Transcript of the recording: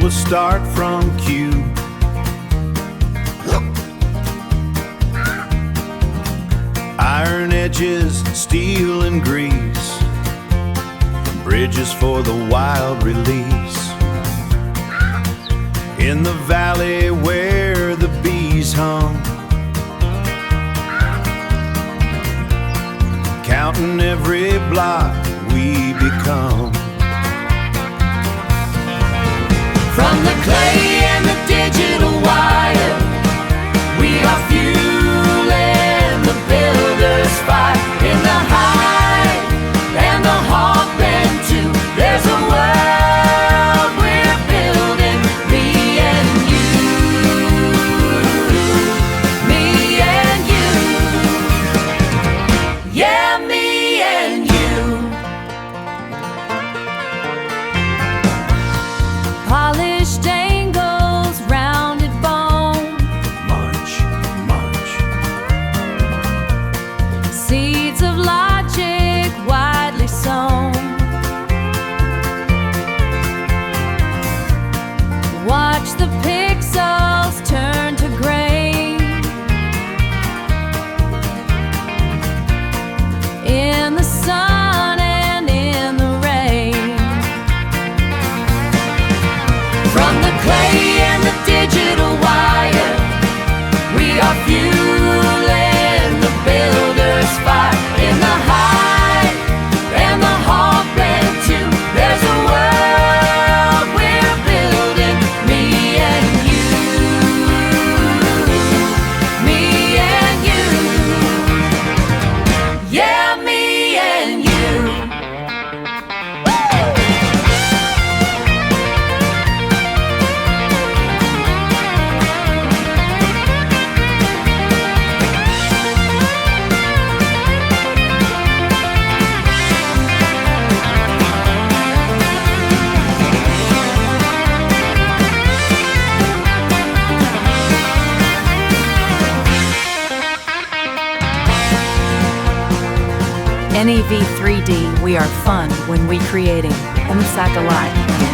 will start from Q. Iron edges, steel and grease, bridges for the wild release. In the valley where the bees hum, counting every block we become. From the clay and the digital wire, we are fueling the builder's fire. In the high and the hawk bend too, there's a world we're building. Me and you, me and you, yeah, me and you. Polished angles, rounded bone, Munch, munch. seeds of logic widely sown. Watch the pixels turn to grain in the sun and in the rain. From the clay and the digital wire, we are fueling the builder's fire. In the high and the hawk bend too, there's a world we're building. Me and you, me and you, yeah, me and you. NEV 3D, we are fun when we creating. M Satellite.